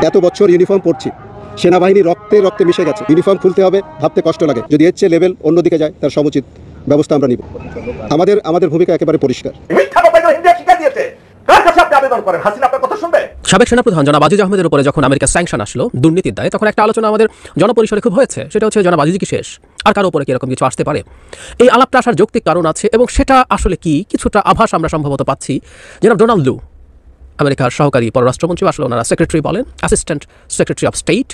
এত বছর ইউনিফর্ম পরছি, সেনাবাহিনী রক্তে রক্তে মিশে গেছে। ইউনিফর্ম খুলতে হবে, ভাবতে কষ্ট লাগে। যদি এর চেয়ে লেভেল অন্যদিকে যায়, তার সমুচিত ব্যবস্থা আমরা নিব। আমাদের ভূমিকা একেবারে পরিষ্কার। সাবেক সেনাপ্রধান জনাব আজিজ আহমেদের উপরে যখন আমেরিকা স্যাংশন আসলো দুর্নীতির দায়ে, তখন একটা আলোচনা আমাদের জনপরিসরে খুব হয়েছে। সেটা হচ্ছে জনাব আজিজ কি শেষ, আর কারো উপরে কি এরকম কিছু আসতে পারে। এই আলাপটা আসার যৌক্তিক কারণ আছে, এবং সেটা আসলে কি কিছুটা আভাস আমরা সম্ভবত পাচ্ছি। জনাব ডোনাল্ড লু, আমেরিকার সহকারী পররাষ্ট্রমন্ত্রী, আসলে ওনারা সেক্রেটারি বলেন, অ্যাসিস্ট্যান্ট সেক্রেটারি অফ স্টেট,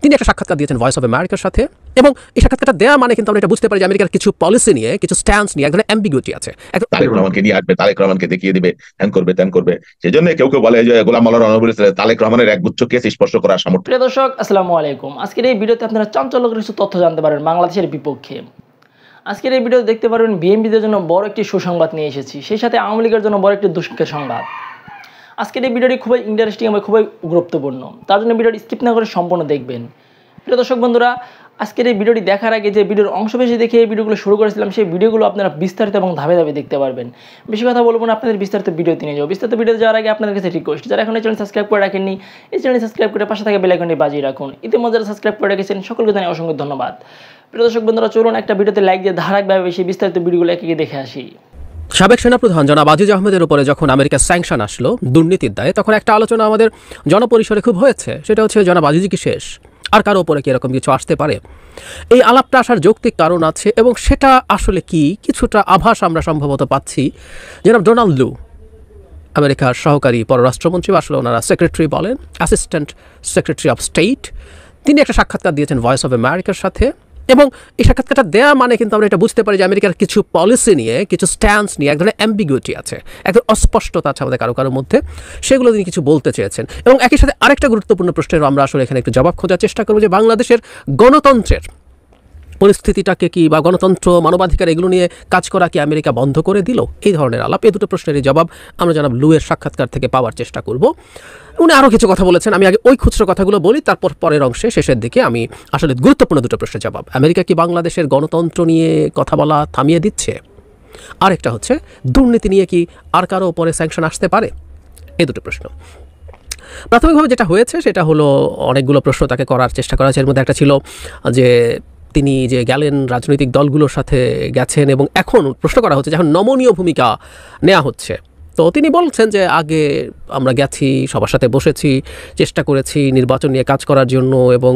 তিনি একটা সাক্ষাৎকার দিয়েছেন ভয়েস অফ আমেরিকার সাথে। এবং এই সাক্ষাৎকারটা দেওয়া মানে কিন্তু আমরা এটা বুঝতে পারি যে আমেরিকার কিছু পলিসি নিয়ে, কিছু স্ট্যান্স নিয়ে এক ধরনের অ্যাম্বিগুইটি আছে। তারেক রহমানকে নিয়ে আসবে, তারেক রহমানকে দেখিয়ে দিবে, হ্যান করবে ত্যান করবে। সেই জন্য কেউ কেউ বলে যে গোলাম মাওলানা রহমান তারেক রহমানের এক গুচ্ছ কেস স্পর্শ করার সামর্থ্য। প্রিয় দর্শক, আসসালামু আলাইকুম। আজকের এই ভিডিওতে আপনারা চাঞ্চল্যকর কিছু তথ্য জানতে পারেন বাংলাদেশের বিপক্ষে। আজকের এই ভিডিওতে দেখতে পারবেন বিএনপিদের জন্য বড় একটি সুসংবাদ নিয়ে এসেছি, সেই সাথে আওয়ামী লীগের জন্য বড় একটি দুঃখের সংবাদ। আজকের এই ভিডিওটি খুবই ইন্টারেস্টিং এবং খুবই গুরুত্বপূর্ণ, তার জন্য ভিডিওটি স্কিপ না করে সম্পূর্ণ দেখবেন। প্রিয় দর্শক বন্ধুরা, আজকের এই ভিডিওটি দেখার আগে যে ভিডিওর অংশ বেশি দেখে এই ভিডিওগুলো শুরু করেছিলাম, সেই ভিডিওগুলো আপনারা বিস্তারিত এবং ধাপে ধাপে দেখতে পারবেন। বেশি কথা বলবো না, আপনাদের বিস্তারিত ভিডিওতে নিয়ে যাবো। বিস্তারিত ভিডিও যাওয়ার আগে আপনাদের কাছে রিকোয়েস্ট, যারা এখন এই চ্যানেল সাবস্ক্রাইব করে রাখেননি, এই চ্যানেল সাবস্ক্রাইব করে পাশে থাকা বেল আইকনটি বাজিয়ে রাখুন। ইতিমধ্যে যারা সাবস্ক্রাইব করে রেখেছেন সকলকে জানাই অসংখ্য ধন্যবাদ। প্রিয় দর্শক বন্ধুরা, চলুন একটা ভিডিওতে লাইক দিয়ে ধারাবাহিকভাবে বেশি বিস্তারিত ভিডিওগুলো একে দেখে আসি। সাবেক সেনাপ্রধান জনাব আজিজ আহমেদের উপরে যখন আমেরিকা স্যাংশন আসলো দুর্নীতির দায়ে, তখন একটা আলোচনা আমাদের জনপরিসরে খুব হয়েছে। সেটা হচ্ছে জনাব আজিজ কি শেষ, আর কারো উপরে কি এরকম কিছু আসতে পারে। এই আলাপটা আসার যৌক্তিক কারণ আছে, এবং সেটা আসলে কি কিছুটা আভাস আমরা সম্ভবত পাচ্ছি। জনাব ডোনাল্ড লু, আমেরিকার সহকারী পররাষ্ট্রমন্ত্রী, আসলে ওনারা সেক্রেটারি বলেন, অ্যাসিস্ট্যান্ট সেক্রেটারি অফ স্টেট, তিনি একটা সাক্ষাৎকার দিয়েছেন ভয়েস অফ আমেরিকার সাথে। এবং এই সাক্ষাৎকারটা দেওয়া মানে কিন্তু আমরা এটা বুঝতে পারি যে আমেরিকার কিছু পলিসি নিয়ে, কিছু স্ট্যান্স নিয়ে এক ধরনের অ্যাম্বিগুইটি আছে, এক ধরনের অস্পষ্টতা আছে আমাদের কারোর মধ্যে। সেগুলো তিনি কিছু বলতে চেয়েছেন। এবং একই সাথে আরেকটা গুরুত্বপূর্ণ প্রশ্নের আমরা আসলে এখানে একটু জবাব খোঁজার চেষ্টা করব, যে বাংলাদেশের গণতন্ত্রের পরিস্থিতিটাকে কি, বা গণতন্ত্র, মানবাধিকার এগুলো নিয়ে কাজ করা কি আমেরিকা বন্ধ করে দিল। এই ধরনের আলাপ, এই দুটো প্রশ্নেরই জবাব আমরা জনাব লুয়ের সাক্ষাৎকার থেকে পাওয়ার চেষ্টা করব। উনি আরও কিছু কথা বলেছেন, আমি আগে ওই খুচরো কথাগুলো বলি, তারপর পরের অংশে শেষের দিকে আমি আসলে গুরুত্বপূর্ণ দুটো প্রশ্নের জবাব। আমেরিকা কি বাংলাদেশের গণতন্ত্র নিয়ে কথা বলা থামিয়ে দিচ্ছে? আরেকটা হচ্ছে দুর্নীতি নিয়ে কি আর কারো উপরে স্যাংশন আসতে পারে? এই দুটো প্রশ্ন। প্রাথমিকভাবে যেটা হয়েছে সেটা হলো অনেকগুলো প্রশ্ন তাকে করার চেষ্টা করা হয়েছে। এর মধ্যে একটা ছিল যে তিনি যে গেলেন রাজনৈতিক দলগুলোর সাথে গেছেন, এবং এখন প্রশ্ন করা হচ্ছে যখন নমনীয় ভূমিকা নেওয়া হচ্ছে, তো তিনি বলছেন যে আগে আমরা গেছি, সবার সাথে বসেছি, চেষ্টা করেছি নির্বাচন নিয়ে কাজ করার জন্য, এবং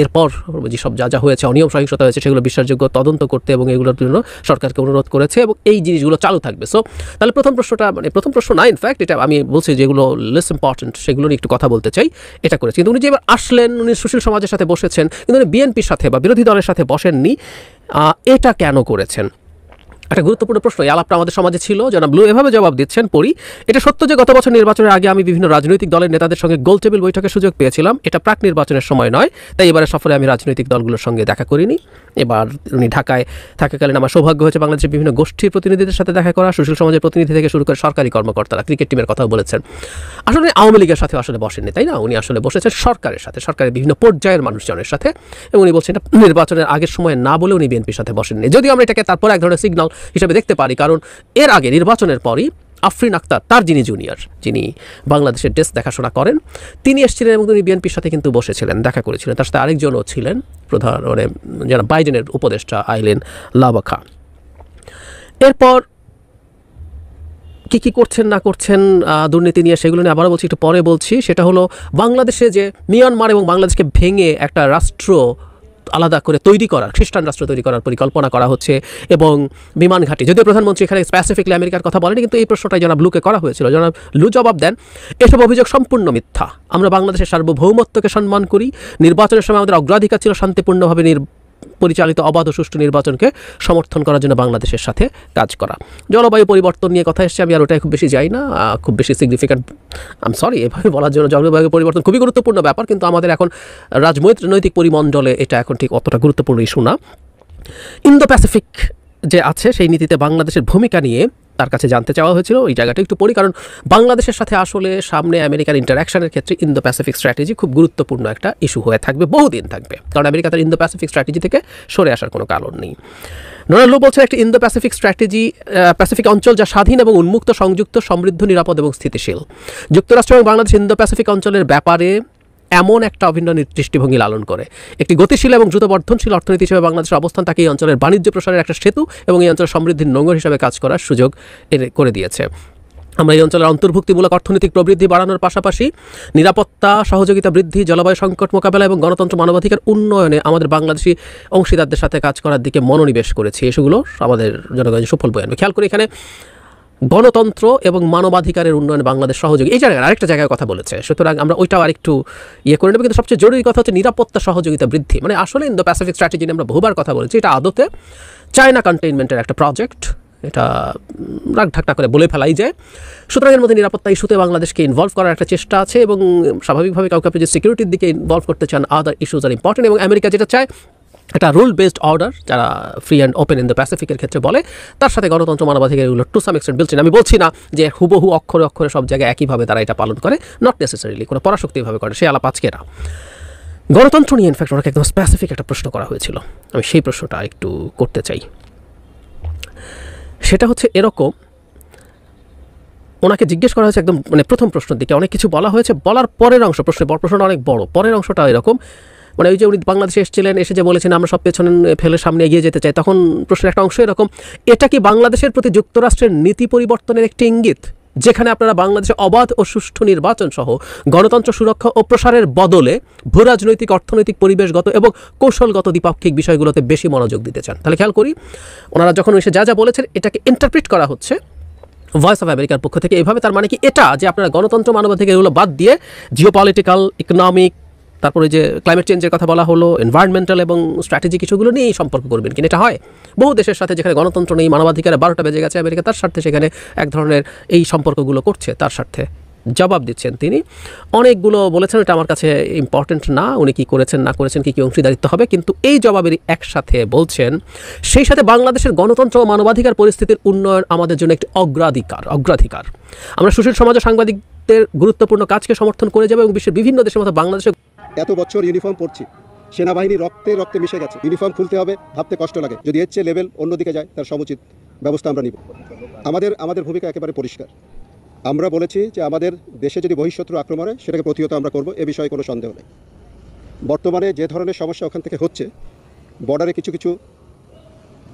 এরপর যেসব যা যা হয়েছে, অনিয়ম সহিংসতা হয়েছে, সেগুলো বিশ্বাসযোগ্য তদন্ত করতে এবং এগুলোর জন্য সরকারকে অনুরোধ করেছে, এবং এই জিনিসগুলো চালু থাকবে। সো তাহলে প্রথম প্রশ্নটা, মানে প্রথম প্রশ্ন না, ইনফ্যাক্ট এটা আমি বলছি যেগুলো লেস ইম্পর্টেন্ট সেগুলো নিয়ে একটু কথা বলতে চাই, এটা করেছি। কিন্তু উনি যে এবার আসলেন, উনি সুশীল সমাজের সাথে বসেছেন, কিন্তু উনি বিএনপির সাথে বা বিরোধী দলের সাথে বসেননি, এটা কেন করেছেন? একটা গুরুত্বপূর্ণ প্রশ্ন। এই আলাপটা আমাদের সমাজে ছিল। জনাব ব্লু এভাবে জবাব দিচ্ছেন, পড়ি। এটা সত্য যে গত বছর নির্বাচনের আগে আমি বিভিন্ন রাজনৈতিক দলের নেতাদের সঙ্গে গোল টেবিল বৈঠকের সুযোগ পেয়েছিলাম। এটা প্রাক নির্বাচনের সময় নয়, তাই এবারে সফরে আমি রাজনৈতিক দলগুলোর সঙ্গে দেখা করিনি। এবার উনি ঢাকায় থাকাকালীন আমার সৌভাগ্য হয়েছে বাংলাদেশের বিভিন্ন গোষ্ঠীর প্রতিনিধিদের সাথে দেখা করা, সুশীল সমাজের প্রতিনিধি থেকে শুরু করে সরকারি কর্মকর্তারা, ক্রিকেট টিমের কথাও বলেছেন। আসলে আওয়ামী লীগের সাথে আসলে বসেননি, তাই না? উনি আসলে বসেছেন সরকারের সাথে, সরকারের বিভিন্ন পর্যায়ের মানুষজনের সাথে, এবং উনি বলছেন নির্বাচনের আগের সময় না বলে উনি বিএনপির সাথে বসেননি। যদিও আমরা এটাকে তারপর এক ধরনের সিগন্যাল হিসেবে দেখতে পারি, কারণ এর আগে নির্বাচনের পরই আফরিন আক্তার, তার যিনি জুনিয়র, যিনি বাংলাদেশের ডেস্ক দেখাশোনা করেন, তিনি এসেছিলেন এবং তিনি বিএনপির সাথে কিন্তু বসেছিলেন, দেখা করেছিলেন। তার সাথে আরেকজনও ছিলেন, প্রধান মানে যারা বাইডেনের উপদেষ্টা আইলেন লাবাখা। এরপর কী করছেন না করছেন দুর্নীতি নিয়ে, সেগুলো নিয়ে আবারও বলছি, একটু পরে বলছি। সেটা হলো বাংলাদেশে যে মিয়ানমার এবং বাংলাদেশকে ভেঙে একটা রাষ্ট্র আলাদা করে তৈরি করার, খ্রিস্টান রাষ্ট্র তৈরি করার পরিকল্পনা করা হচ্ছে, এবং বিমান ঘাঁটি, যদিও প্রধানমন্ত্রী এখানে স্পেসিফিকলি আমেরিকার কথা বলেনি, কিন্তু এই প্রশ্নটাই জনাব লুকে করা হয়েছিল। জনাব লু জবাব দেন, এসব অভিযোগ সম্পূর্ণ মিথ্যা। আমরা বাংলাদেশের সার্বভৌমত্বকে সম্মান করি। নির্বাচনের সময় আমাদের অগ্রাধিকার ছিল শান্তিপূর্ণভাবে পরিচালিত অবাধ ও সুষ্ঠু নির্বাচনকে সমর্থন করার জন্য বাংলাদেশের সাথে কাজ করা। জলবায়ু পরিবর্তন নিয়ে কথা এসছে, আমি আর ওটাই খুব বেশি যাই না, খুব বেশি সিগনিফিক্যান্ট, আই এম সরি এভাবে বলার জন্য। জলবায়ু পরিবর্তন খুবই গুরুত্বপূর্ণ ব্যাপার, কিন্তু আমাদের এখন রাজনৈতিক পরিমণ্ডলে এটা এখন ঠিক অতটা গুরুত্বপূর্ণ ইস্যু না। ইন্দো প্যাসিফিক যে আছে, সেই নীতিতে বাংলাদেশের ভূমিকা নিয়ে তার কাছে জানতে চাওয়া হয়েছিল। এই জায়গাটা একটু পড়ি, কারণ বাংলাদেশের সাথে আসলে সামনে আমেরিকার ইন্টারাকশনের ক্ষেত্রে ইন্দো প্যাসিফিক স্ট্র্যাটেজি খুব গুরুত্বপূর্ণ একটা ইস্যু হয়ে থাকবে, বহুদিন থাকবে, কারণ আমেরিকা তার ইন্দো প্যাসিফিক স্ট্র্যাটেজি থেকে সরে আসার কোনো কারণ নেই। ডোনাল্ড লু বলছেন একটা ইন্দো প্যাসিফিক স্ট্র্যাটেজি, প্যাসিফিক অঞ্চল যা স্বাধীন এবং উন্মুক্ত, সংযুক্ত, সমৃদ্ধ, নিরাপদ এবং স্থিতিশীল। যুক্তরাষ্ট্র এবং বাংলাদেশ ইন্দো প্যাসিফিক অঞ্চলের ব্যাপারে এমন একটা অভিন্ন দৃষ্টিভঙ্গি লালন করে। একটি গতিশীল এবং দ্রুত বর্ধনশীল অর্থনীতি হিসেবে বাংলাদেশের অবস্থান তাকে এই অঞ্চলের বাণিজ্য প্রসারের একটা সেতু এবং এই অঞ্চলের সমৃদ্ধির নোঙর হিসেবে কাজ করার সুযোগ করে দিয়েছে। আমরা এই অঞ্চলের অন্তর্ভুক্তিমূলক অর্থনৈতিক প্রবৃদ্ধি বাড়ানোর পাশাপাশি নিরাপত্তা, সহযোগিতা বৃদ্ধি, জলবায়ু সংকট মোকাবেলা এবং গণতন্ত্র মানবাধিকার উন্নয়নে আমাদের বাংলাদেশি অংশীদারদের সাথে কাজ করার দিকে মনোনিবেশ করেছি। এসবগুলো আমাদের জনগণের সুফল বয়ে আনবে। খেয়াল করি এখানে গণতন্ত্র এবং মানবাধিকারের উন্নয়নে বাংলাদেশ সহযোগী, এই জায়গায় আরেকটা জায়গায় কথা বলেছে, সুতরাং আমরা ওইটাও আরেকটু করে নেব। কিন্তু সবচেয়ে জরুরি কথা হচ্ছে নিরাপত্তা সহযোগিতা বৃদ্ধি। মানে আসলে ইন্দো প্যাসিফিক স্ট্র্যাটেজি নিয়ে আমরা বহুবার কথা বলেছি, এটা আদতে চায়না কন্টেইনমেন্টের একটা প্রজেক্ট, এটা রাগ ঢাকটা করে বলে ফেলাই যায়। সুতরাং এর মধ্যে নিরাপত্তা ইস্যুতে বাংলাদেশকে ইনভলভ করার একটা চেষ্টা আছে এবং স্বাভাবিকভাবে কাউকে আপনি যে সিকিউরিটির দিকে ইনভলভ করতে চান, আদার ইস্যুজ আর ইম্পর্টেন্ট। এবং আমেরিকা যেটা চায় একটা রুল বেসড অর্ডার, যারা free and open in the প্যাসিফিকের ক্ষেত্রে বলে, তার সাথে গণতন্ত্র মানবাধিকার এগুলো to some extent built in. আমি বলছি না যে হুবহু অক্ষরে অক্ষরে সব জায়গায় একইভাবে তারা এটা পালন করে, নট নেসেসারিলি কোনো পরাশক্তিভাবে করে, সে আলাপ আজকে না। গণতন্ত্র নিয়ে ইনফ্যাক্ট ওনাকে একদম স্পেসিফিক একটা প্রশ্ন করা হয়েছিল, আমি সেই প্রশ্নটা একটু করতে চাই। সেটা হচ্ছে এরকম, ওনাকে জিজ্ঞেস করা হয়েছে একদম মানে প্রথম প্রশ্নের দিকে অনেক কিছু বলা হয়েছে, বলার পরের অংশ, প্রশ্নটা অনেক বড়, পরের অংশটা এরকম মানে ওই যে উনি বাংলাদেশে এসেছিলেন, এসে যে বলেছেন আমরা সব পেছনে ফেলে সামনে এগিয়ে যেতে চাই, তখন প্রশ্নের একটা অংশ এরকম, এটা কি বাংলাদেশের প্রতি যুক্তরাষ্ট্রের নীতি পরিবর্তনের একটি ইঙ্গিত, যেখানে আপনারা বাংলাদেশে অবাধ ও সুষ্ঠু নির্বাচন সহ গণতন্ত্র সুরক্ষা ও প্রসারের বদলে ভূরাজনৈতিক, অর্থনৈতিক, পরিবেশগত এবং কৌশলগত দ্বিপাক্ষিক বিষয়গুলোতে বেশি মনোযোগ দিতে চান? তাহলে খেয়াল করি ওনারা যখন এসে যা যা বলেছেন এটাকে ইন্টারপ্রিট করা হচ্ছে ভয়েস অফ আমেরিকার পক্ষ থেকে এইভাবে, তার মানে কি এটা যে আপনারা গণতন্ত্র মানবাধিকার এগুলো বাদ দিয়ে জিওপলিটিক্যাল, ইকোনমিক, তারপরে যে ক্লাইমেট চেঞ্জের কথা বলা হলো, এনভায়রনমেন্টাল এবং স্ট্র্যাটেজিক ইস্যুগুলো নিয়েই সম্পর্ক করবেন কিনা? এটা হয় বহু দেশের সাথে, যেখানে গণতন্ত্র নেই, মানবাধিকারে 12টা বেজে গেছে, আমেরিকা তার স্বার্থে সেখানে এক ধরনের এই সম্পর্কগুলো করছে, তার স্বার্থে জবাব দিচ্ছেন তিনি। অনেকগুলো বলেছেন, এটা আমার কাছে ইম্পর্টেন্ট না, উনি কী করেছেন না করেছেন, কী কী অংশীদারিত্ব হবে, কিন্তু এই জবাবেরই একসাথে বলছেন সেই সাথে বাংলাদেশের গণতন্ত্র ও মানবাধিকার পরিস্থিতির উন্নয়ন আমাদের জন্য একটি অগ্রাধিকার। আমরা সুশীল সমাজ ও সাংবাদিকদের গুরুত্বপূর্ণ কাজকে সমর্থন করে যাবো এবং বিশ্বের বিভিন্ন দেশের মতো বাংলাদেশে এত বছর ইউনিফর্ম পরছি, সেনাবাহিনী রক্তে রক্তে মিশে গেছে, ইউনিফর্ম খুলতে হবে ভাবতে কষ্ট লাগে, যদি এর চেয়ে লেভেল অন্যদিকে যায় তার সমুচিত ব্যবস্থা আমরা নিব। আমাদের ভূমিকা একেবারে পরিষ্কার। আমরা বলেছি যে আমাদের দেশে যদি বহিঃশত্রু আক্রমণ হয় সেটাকে প্রতিহত আমরা করব, এ বিষয়ে কোনো সন্দেহ নেই। বর্তমানে যে ধরনের সমস্যা ওখান থেকে হচ্ছে, বর্ডারে কিছু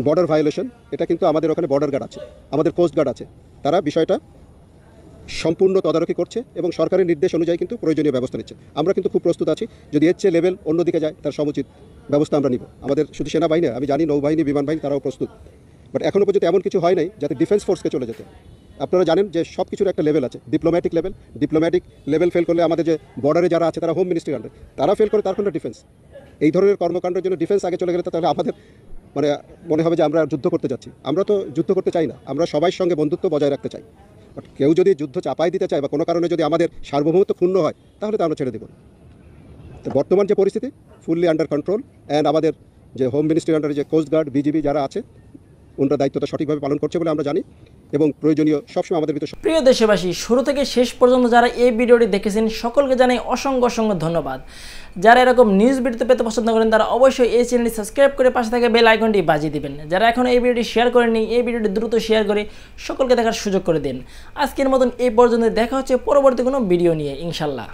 বর্ডার ভায়োলেশন, এটা কিন্তু আমাদের ওখানে বর্ডার গার্ড আছে, আমাদের কোস্ট গার্ড আছে, তারা বিষয়টা সম্পূর্ণ তদারকি করছে এবং সরকারের নির্দেশ অনুযায়ী কিন্তু প্রয়োজনীয় ব্যবস্থা নিচ্ছে। আমরা কিন্তু খুব প্রস্তুত আছি, যদি এর চেয়ে লেভেল অন্যদিকে যায় তার সমুচিত ব্যবস্থা আমরা নিব। আমাদের শুধু সেনাবাহিনী, আমি জানি নৌবাহিনী, বিমান বাহিনী তারাও প্রস্তুত, বাট এখনও পর্যন্ত এমন কিছু হয় নাই যাতে ডিফেন্স ফোর্সকে চলে যেতে। আপনারা জানেন যে সব কিছুর একটা লেভেল আছে, ডিপ্লোম্যাটিক লেভেল ফেল করলে আমাদের যে বর্ডারে যারা আছে তারা হোম মিনিস্ট্রি আন্ডারে, তারা ফেল করে তার কোনো ডিফেন্স। এই ধরনের কর্মকাণ্ডের জন্য ডিফেন্স আগে চলে গেলে তাহলে আমাদের মানে মনে হবে যে আমরা যুদ্ধ করতে যাচ্ছি। আমরা তো যুদ্ধ করতে চাই না, আমরা সবাই সঙ্গে বন্ধুত্ব বজায় রাখতে চাই। বাট কেউ যদি যুদ্ধ চাপাই দিতে চায় বা কোনো কারণে যদি আমাদের সার্বভৌমত্ব ক্ষুণ্ণ হয় তাহলে তো আমরা ছেড়ে দেব। তো বর্তমান যে পরিস্থিতি ফুললি আন্ডার কন্ট্রোল, অ্যান্ড আমাদের যে হোম মিনিস্ট্রির আন্ডারে যে কোস্ট গার্ড, বিজিবি যারা আছে, ওনারা দায়িত্বটা সঠিকভাবে পালন করছে বলে আমরা জানি এবং প্রয়োজনীয় সবসময় আমাদের ভিতরে। প্রিয় দেশবাসী, শুরু থেকে শেষ পর্যন্ত যারা এই ভিডিওটি দেখেছেন সকলকে জানাই অসংখ্য ধন্যবাদ। যারা এরকম নিউজ ভিডিওতে পেতে পছন্দ করেন তারা অবশ্যই এই চ্যানেলটি সাবস্ক্রাইব করে পাশে থাকা বেল আইকনটি বাজিয়ে দিবেন। যারা এখনও এই ভিডিওটি শেয়ার করেননি, এই ভিডিওটি দ্রুত শেয়ার করে সকলকে দেখার সুযোগ করে দিন। আজকের মতন এই পর্যন্ত, দেখা হচ্ছে পরবর্তী কোনো ভিডিও নিয়ে ইনশাল্লাহ।